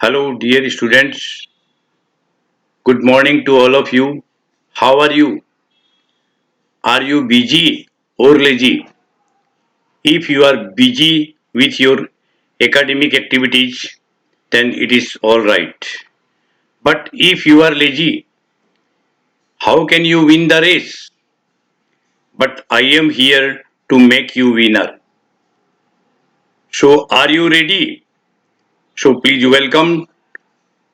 Hello, dear students. Good morning to all of you. How are you? Are you busy or lazy? If you are busy with your academic activities, then it is all right. But if you are lazy, how can you win the race? But I am here to make you winner. So, are you ready? So, please welcome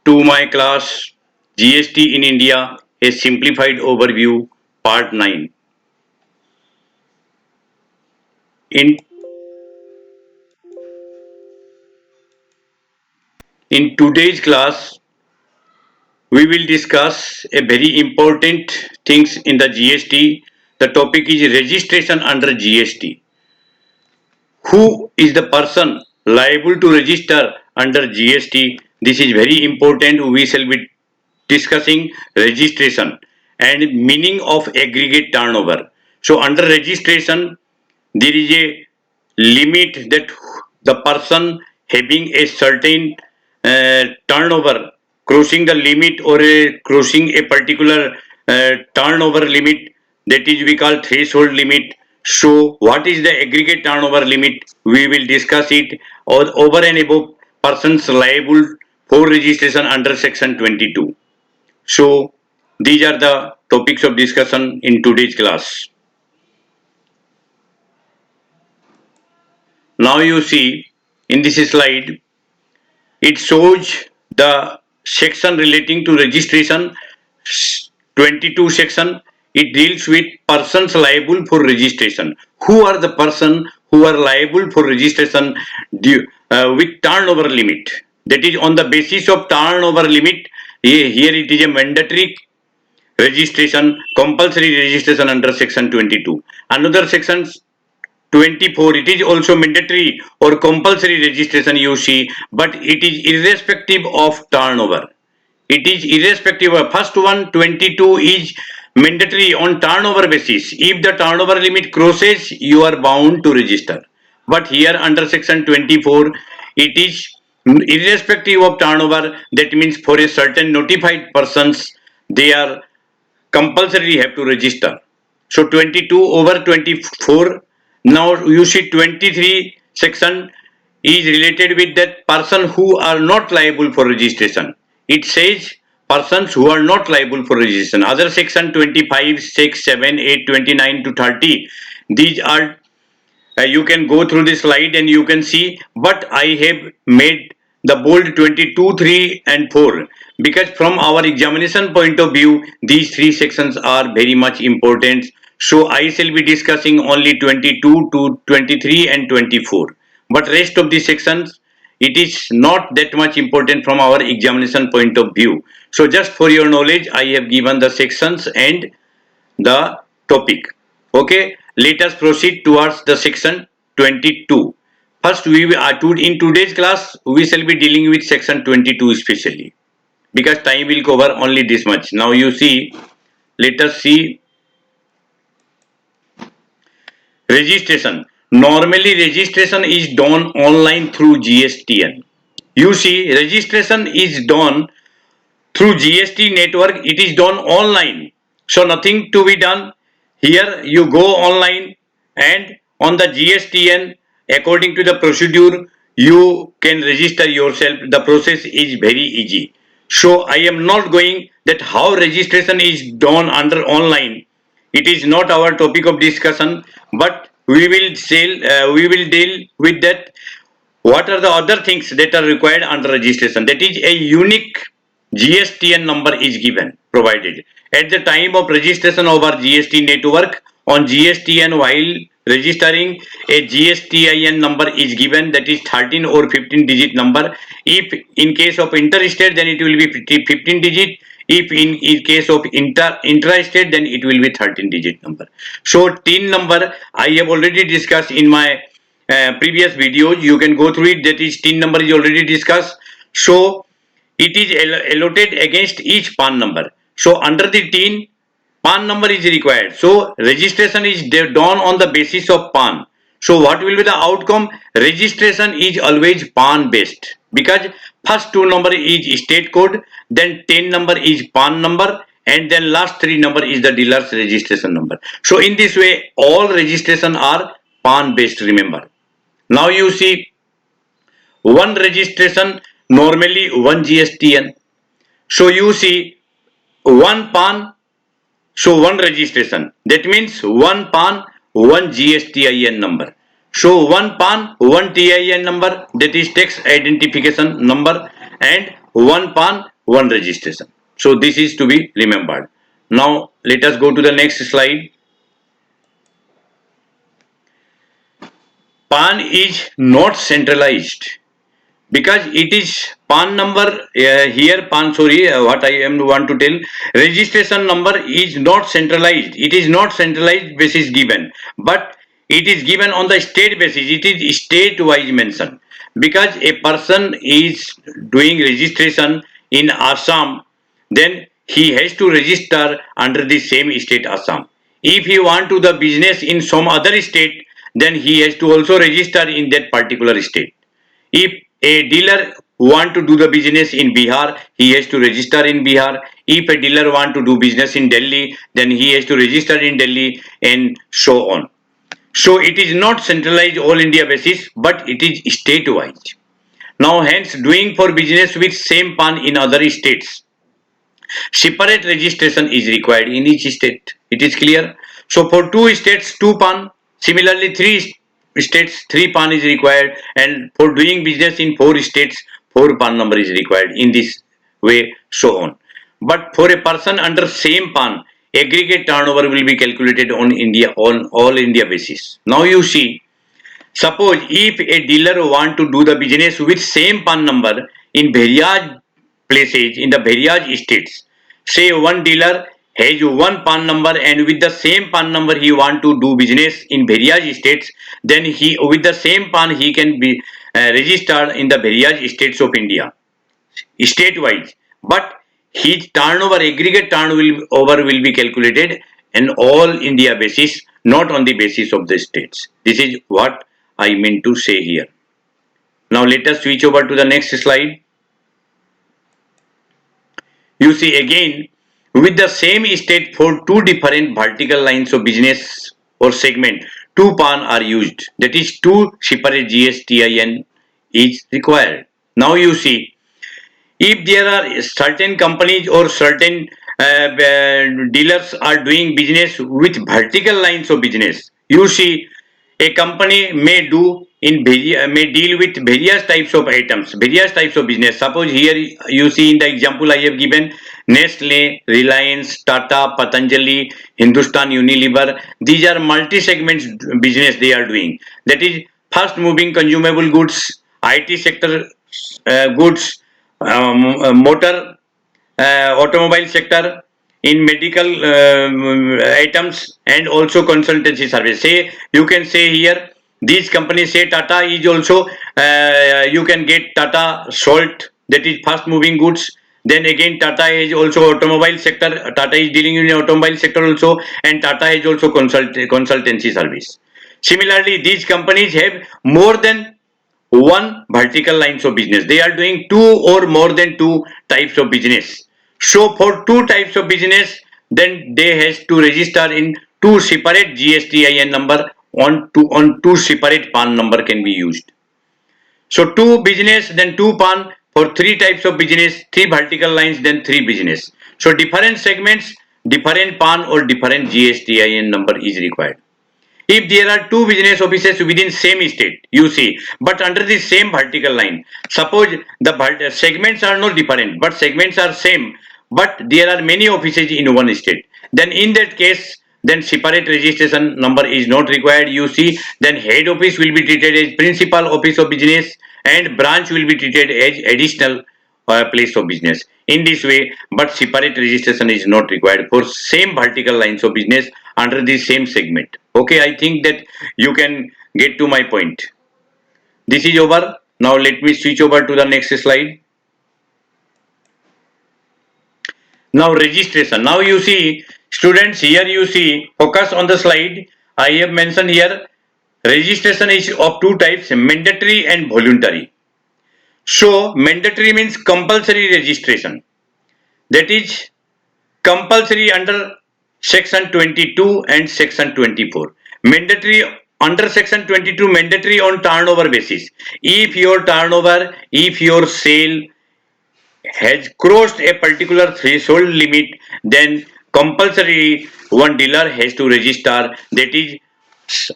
to my class GST in India, a simplified overview, part 9. In In today's class, we will discuss a very important things in the GST. The topic is registration under GST. Who is the person liable to register under GST? This is very important. We shall be discussing registration and meaning of aggregate turnover. So under registration, there is a limit that the person having a certain turnover crossing the limit or crossing a particular turnover limit, that is we call threshold limit. So what is the aggregate turnover limit? We will discuss it, or over and above persons liable for registration under section 22. So these are the topics of discussion in today's class. Now you see in this slide, it shows the section relating to registration. 22 section, it deals with persons liable for registration. Who are the person who are liable for registration with turnover limit? That is on the basis of turnover limit. Here it is a mandatory registration, compulsory registration under section 22. Another section 24, it is also mandatory or compulsory registration you see, but it is irrespective of turnover. It is irrespective of first one. 22 is mandatory on turnover basis. If the turnover limit crosses, you are bound to register. But here under section 24, it is irrespective of turnover. That means for a certain notified persons, they are compulsorily have to register. So 22 over 24. Now you see 23 section is related with that person who are not liable for registration. It says persons who are not liable for registration. Other section 25, 6, 7, 8, 29 to 30. These are you can go through this slide and you can see, but I have made the bold 22, 3 and 4 because from our examination point of view, these three sections are very much important. So I shall be discussing only 22 to 23 and 24, but rest of the sections, it is not that much important from our examination point of view. So just for your knowledge, I have given the sections and the topic. Okay, let us proceed towards the section 22. First, in today's class we shall be dealing with section 22 especially because time will cover only this much. Now you see, let us see registration. Normally registration is done online through GSTN. You see, registration is done through GST network. It is done online, so nothing to be done. Here you go online and on the GSTN, according to the procedure, you can register yourself. The process is very easy. So I am not going that how registration is done under online. It is not our topic of discussion, but we will deal with that. What are the other things that are required under registration? That is a unique GSTN number is given, provided. At the time of registration of our GST network on GSTN, while registering, a GSTIN number is given, that is 13 or 15 digit number. If in case of interstate, then it will be 15 digit. If in case of intra-state, then it will be 13 digit number. So TIN number I have already discussed in my previous videos. You can go through it. That is TIN number is already discussed. So it is allotted against each PAN number. So under the TIN, PAN number is required. So registration is done on the basis of PAN. So what will be the outcome? Registration is always PAN based. because first two number is state code, then 10 number is PAN number, and then last three number is the dealer's registration number. So in this way, all registration are PAN based, remember. Now you see, one registration, normally one GSTN. So you see, one PAN, so one registration. That means one PAN, one GSTIN number. So one PAN, one TIN number, that is tax identification number, and one PAN, one registration. So this is to be remembered. Now let us go to the next slide. PAN is not centralized, because it is PAN number, here PAN, sorry, what I am want to tell, registration number is not centralized. It is not centralized basis given, but it is given on the state basis. It is state wise mentioned, because a person is doing registration in Assam, then he has to register under the same state Assam. If he want to the business in some other state, then he has to also register in that particular state. If a dealer want to do the business in Bihar, he has to register in Bihar. If a dealer want to do business in Delhi, then he has to register in Delhi, and so on. So it is not centralized all India basis, but it is state wise. Now hence, doing for business with same PAN in other states, separate registration is required in each state. It is clear. So for two states, two PAN. Similarly, three states, three PAN is required, and for doing business in four states, four PAN number is required. In this way, so on. But for a person under same PAN, aggregate turnover will be calculated on all India basis. Now you see, suppose if a dealer want to do the business with same PAN number in various places in the various states, say one dealer has one PAN number, and with the same PAN number he want to do business in various states, then he with the same PAN he can be registered in the various states of India, state wise. But his turnover, aggregate turnover will be calculated in all India basis, not on the basis of the states. This is what I mean to say here. Now let us switch over to the next slide. You see again, with the same state for two different vertical lines of business or segment, two PAN are used. That is, two separate GSTIN is required. Now you see, if there are certain companies or certain dealers are doing business with vertical lines of business, you see, a company may may deal with various types of items, various types of business. Suppose here you see in the example I have given, Nestle, Reliance, Tata, Patanjali, Hindustan Unilever. These are multi-segments business they are doing. That is, fast moving consumable goods, IT sector goods, motor, automobile sector, in medical items, and also consultancy service. Say, you can say here, these companies, say Tata is also, you can get Tata Salt, that is fast moving goods. Then again, Tata is also automobile sector. Tata is dealing in automobile sector also, and Tata is also consultancy service. Similarly, these companies have more than one vertical lines of business. They are doing two or more than two types of business. So for two types of business, then they has to register in two separate GSTIN number, on two separate PAN number can be used. So two business, then two PAN. For three types of business, three vertical lines, then three business. So different segments, different PAN or different GSTIN number is required. If there are two business offices within same state, you see, but under the same vertical line, suppose the segments are not different, but segments are same, but there are many offices in one state, then in that case, then separate registration number is not required. You see, then head office will be treated as principal office of business, and branch will be treated as additional place of business. In this way, but separate registration is not required for same vertical lines of business under the same segment. Okay, I think that you can get to my point. This is over. Now let me switch over to the next slide. Now registration. Now you see, students, here you see, focus on the slide. I have mentioned here, registration is of two types, mandatory and voluntary. So mandatory means compulsory registration. That is compulsory under section 22 and section 24. Mandatory under section 22, mandatory on turnover basis. If your sale has crossed a particular threshold limit, then compulsory one dealer has to register. That is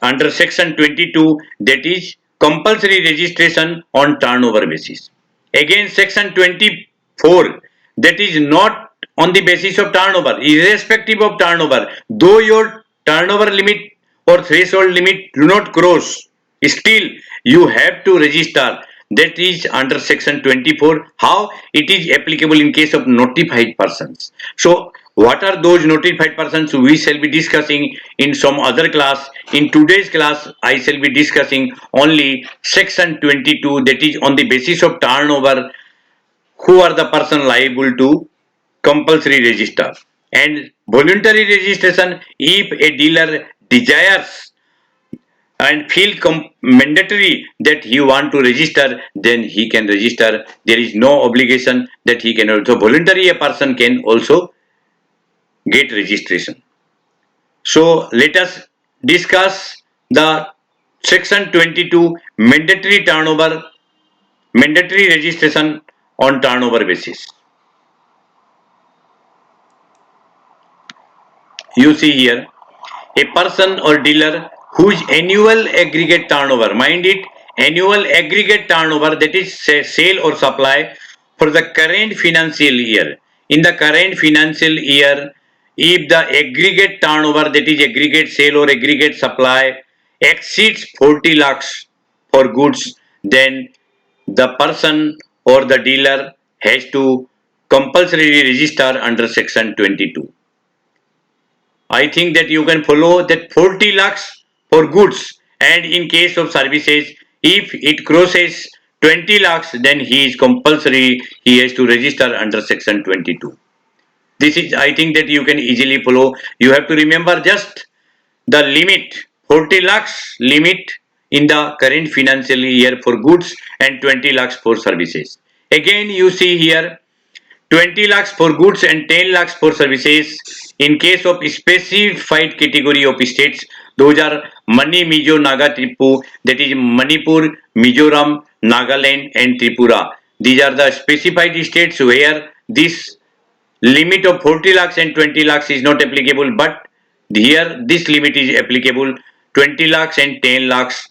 under section 22, that is compulsory registration on turnover basis. Again, section 24, that is not on the basis of turnover, irrespective of turnover, though your turnover limit or threshold limit do not cross, still you have to register. That is under section 24. How it is applicable in case of notified persons. So what are those notified persons? We shall be discussing in some other class. In today's class, I shall be discussing only section 22, that is on the basis of turnover, who are the person liable to compulsory register. And voluntary registration, if a dealer desires and feel mandatory that he want to register, then he can register. There is no obligation that he can also voluntary, a person can also get registration. So let us discuss the section 22 mandatory registration on turnover basis. You see here, a person or dealer whose annual aggregate turnover, mind it, annual aggregate turnover, that is sale or supply for the current financial year. In the current financial year, if the aggregate turnover, that is aggregate sale or aggregate supply, exceeds 40 lakhs for goods, then the person or the dealer has to compulsorily register under section 22. I think that you can follow that 40 lakhs for goods, and in case of services, if it crosses 20 lakhs, then he is compulsory, he has to register under section 22. This is, I think that you can easily follow. You have to remember just the limit, 40 lakhs limit in the current financial year for goods and 20 lakhs for services. Again, you see here 20 lakhs for goods and 10 lakhs for services. In case of specified category of states, those are Mani, Mizo, Naga, Tripu, that is Manipur, Mizoram, Nagaland and Tripura. These are the specified states where this limit of 40 lakhs and 20 lakhs is not applicable, but here this limit is applicable, 20 lakhs and 10 lakhs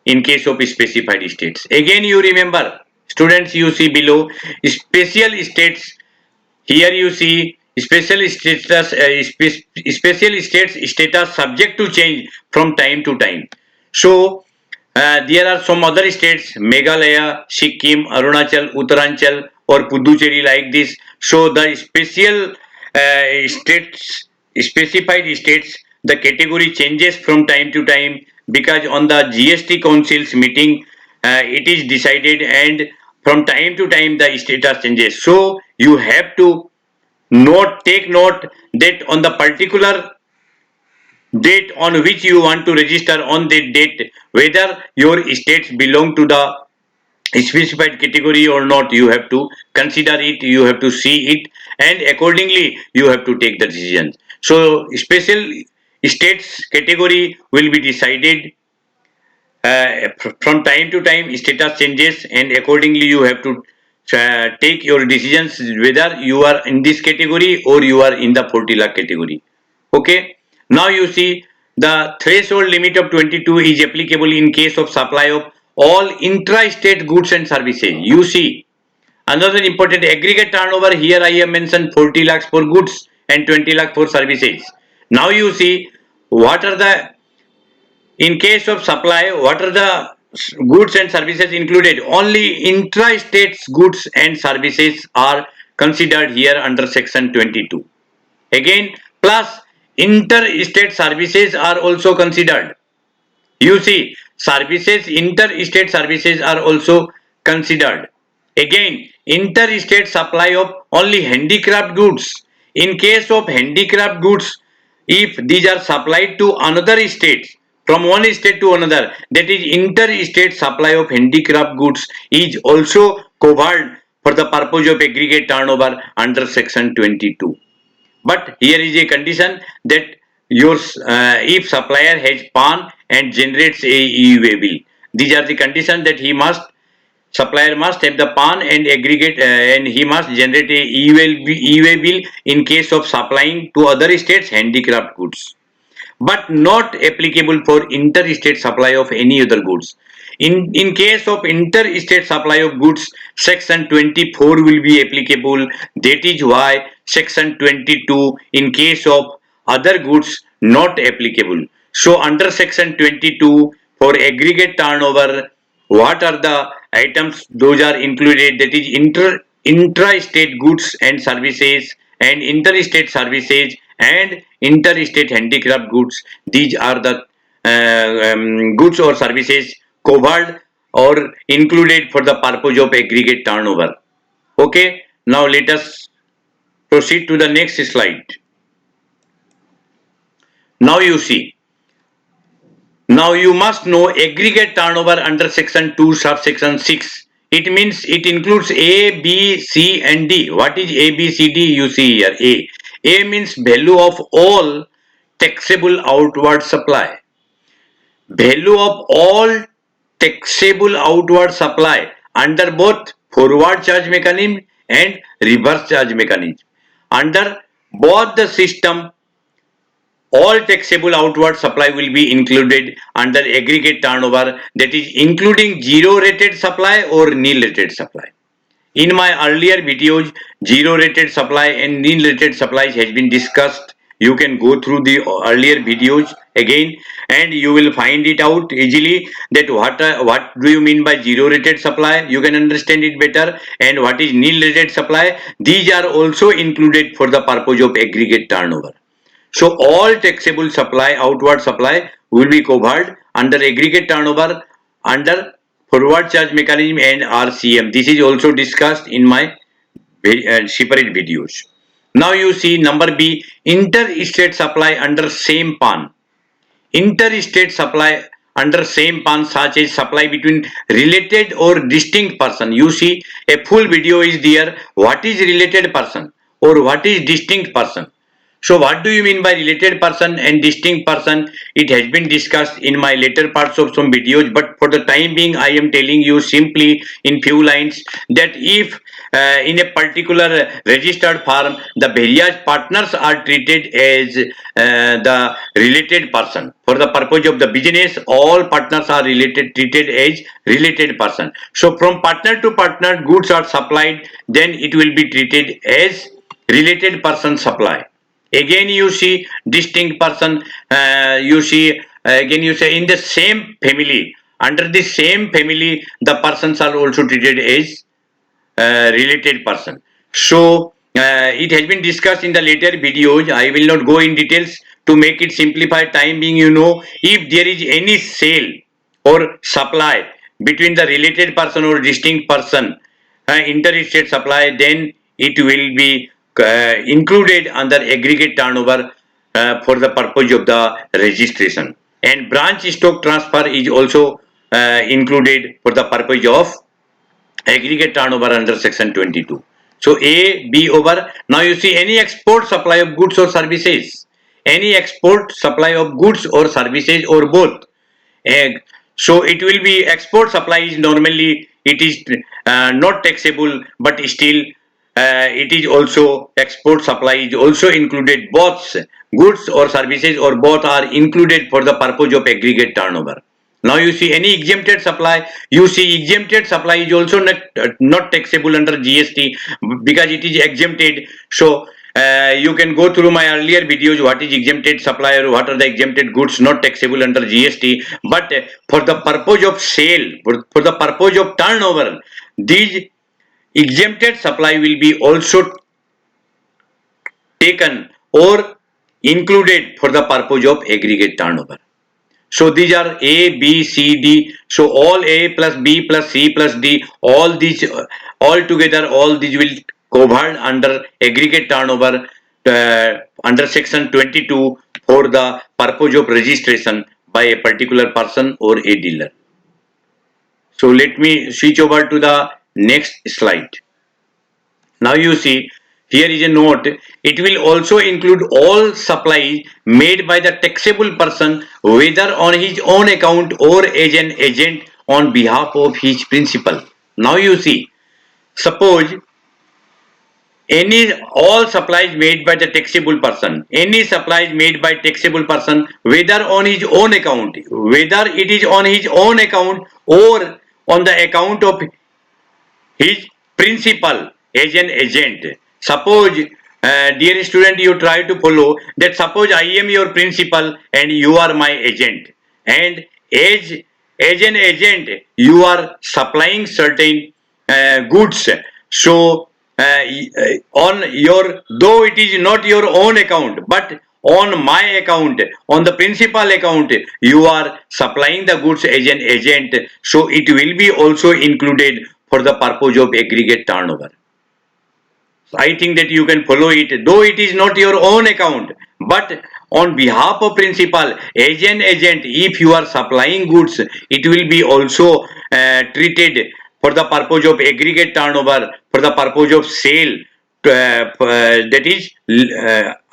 in case of specified states. Again, you remember, students, you see below special states. Here you see special status, special states status subject to change from time to time. So there are some other states, Meghalaya, Sikkim, Arunachal, Uttaranchal or Puducherry like this. So the special states, specified states, the category changes from time to time because on the GST Council's meeting it is decided, and from time to time the status changes. So you have to take note that on the particular date on which you want to register, on that date, whether your states belong to the specified category or not, you have to consider it, you have to see it, and accordingly you have to take the decision. So special states category will be decided from time to time, status changes, and accordingly you have to take your decisions whether you are in this category or you are in the 40 lakh category. Okay, now you see the threshold limit of 22 is applicable in case of supply of all intra-state goods and services. You see another important aggregate turnover, here I have mentioned 40 lakhs for goods and 20 lakh for services. Now you see what are the, in case of supply, what are the goods and services included? Only intra-state goods and services are considered here under section 22. Again, plus inter-state services are also considered. You see, services, inter-state services are also considered. Again, inter-state supply of only handicraft goods. In case of handicraft goods, if these are supplied to another state, from one state to another, that is inter-state supply of handicraft goods, is also covered for the purpose of aggregate turnover under section 22. But here is a condition that if supplier has PAN and generates a EUA bill, these are the conditions that supplier must have the PAN and aggregate and he must generate a EUA bill in case of supplying to other states handicraft goods, but not applicable for interstate supply of any other goods. In case of interstate supply of goods, section 24 will be applicable. That is why section 22 in case of other goods not applicable. So under section 22 for aggregate turnover, what are the items? Those are included, that is intra-state goods and services and interstate services and interstate handicraft goods. These are the goods or services covered or included for the purpose of aggregate turnover. Okay, now let us proceed to the next slide. Now you see, now you must know aggregate turnover under section 2 subsection 6. It means it includes A, B, C and D. What is A, B, C, D? You see here A. A means value of all taxable outward supply. Value of all taxable outward supply under both forward charge mechanism and reverse charge mechanism. Under both the system, all taxable outward supply will be included under aggregate turnover, that is including zero rated supply or nil rated supply. In my earlier videos, zero rated supply and nil rated supplies has been discussed. You can go through the earlier videos again and you will find it out easily that what do you mean by zero rated supply. You can understand it better, and what is nil rated supply. These are also included for the purpose of aggregate turnover. So all taxable supply, outward supply will be covered under aggregate turnover under forward charge mechanism and RCM. This is also discussed in my separate videos. Now you see number B, interstate supply under same PAN. Interstate supply under same PAN such as supply between related or distinct person. You see a full video is there. What is related person or what is distinct person? So what do you mean by related person and distinct person? It has been discussed in my later parts of some videos, but for the time being I am telling you simply in few lines that if in a particular registered firm the various partners are treated as the related person. For the purpose of the business, all partners are treated as related person. So from partner to partner goods are supplied, then it will be treated as related person supply. Again you see distinct person, you see again you say in the same family, under the same family the persons are also treated as related person. So it has been discussed in the later videos. I will not go in details to make it simplified time being. You know, if there is any sale or supply between the related person or distinct person, interstate supply, then it will be included under aggregate turnover for the purpose of the registration. And branch stock transfer is also included for the purpose of aggregate turnover under section 22. So A, B over. Now you see any export supply of goods or services. Any export supply of goods or services or both. So it will be export supply is normally it is not taxable, but still it is also export supply is also included. Both goods or services or both are included for the purpose of aggregate turnover. Now you see any exempted supply, you see exempted supply is also not taxable under GST because it is exempted. So you can go through my earlier videos what is exempted supply or what are the exempted goods not taxable under GST. But for the purpose of sale, for the purpose of turnover, these exempted supply will be also taken or included for the purpose of aggregate turnover. So these are A, B, C, D. So all A plus B plus C plus D, all these all together, all these will covered under aggregate turnover under section 22 for the purpose of registration by a particular person or a dealer. So let me switch over to the next slide. Now you see, here is a note. It will also include all supplies made by the taxable person, whether on his own account or as an agent on behalf of his principal. Now you see, suppose any all supplies made by the taxable person, any supplies made by taxable person, whether on his own account, whether it is on his own account or on the account of his principal as an agent. Suppose, dear student, you try to follow that. Suppose I am your principal and you are my agent, and as an agent you are supplying certain goods. So on your, though it is not your own account, but on my account, on the principal account, you are supplying the goods as an agent, so it will be also included for the purpose of aggregate turnover. I think that you can follow it, though it is not your own account, but on behalf of principal as an agent, if you are supplying goods, it will be also treated for the purpose of aggregate turnover, for the purpose of sale, that is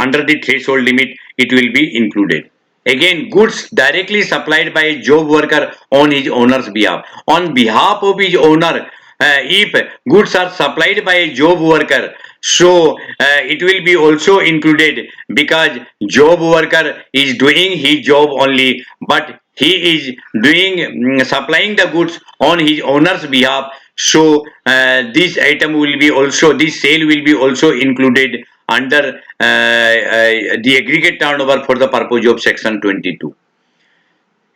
under the threshold limit, it will be included. Again, goods directly supplied by a job worker on his owner's behalf. On behalf of his owner, if goods are supplied by a job worker, so it will be also included, because job worker is doing his job only, but he is doing supplying the goods on his owner's behalf. So this item will be also, this sale will be also included under the aggregate turnover for the purpose of section 22.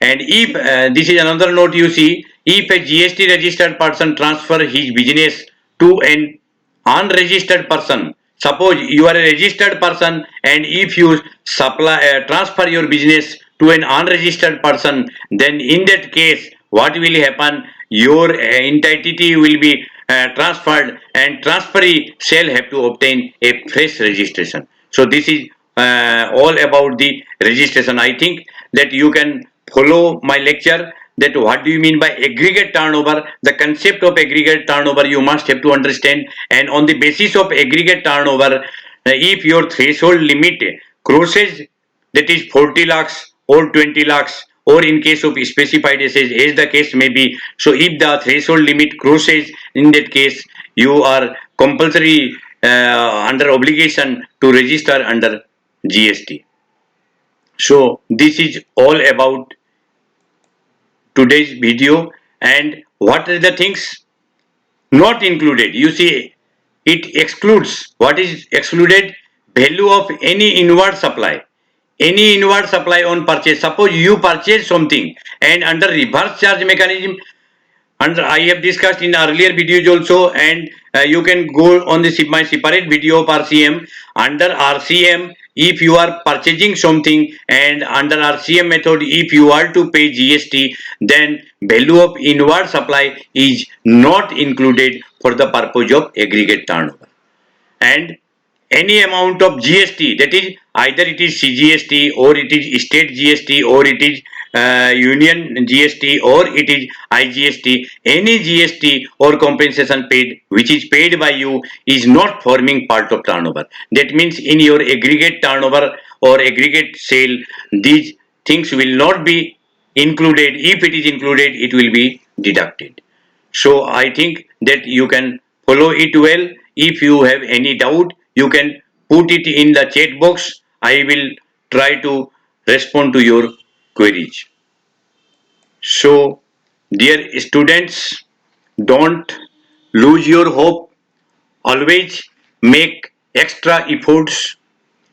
And if this is another note, you see, if a GST registered person transfer his business to an unregistered person, suppose you are a registered person and if you transfer your business to an unregistered person, then in that case what will happen, your entity will be transferred, and transferee shall have to obtain a fresh registration. So this is all about the registration. I think that you can follow my lecture, that what do you mean by aggregate turnover. The concept of aggregate turnover you must have to understand, and on the basis of aggregate turnover, if your threshold limit crosses, that is 40 lakhs or 20 lakhs, or in case of specified assets, as the case may be, so if the threshold limit crosses, in that case you are compulsory under obligation to register under GST. So this is all about today's video. And what are the things not included? You see, it excludes, what is excluded? Value of any inward supply. Any inward supply on purchase. Suppose you purchase something and under reverse charge mechanism, and I have discussed in earlier videos also, and you can go on this my separate video of RCM. Under RCM, if you are purchasing something and under RCM method, if you are to pay GST, then value of inward supply is not included for the purpose of aggregate turnover. And any amount of GST, that is either it is CGST or it is state GST or it is union GST or it is IGST, any GST or compensation paid which is paid by you is not forming part of turnover. That means in your aggregate turnover or aggregate sale, these things will not be included. If it is included, it will be deducted. So I think that you can follow it well. If you have any doubt, you can put it in the chat box. I will try to respond to your queries. So, dear students, don't lose your hope. Always make extra efforts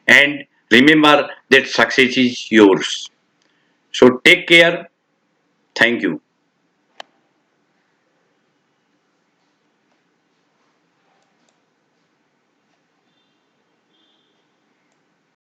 and remember that success is yours. So, take care. Thank you.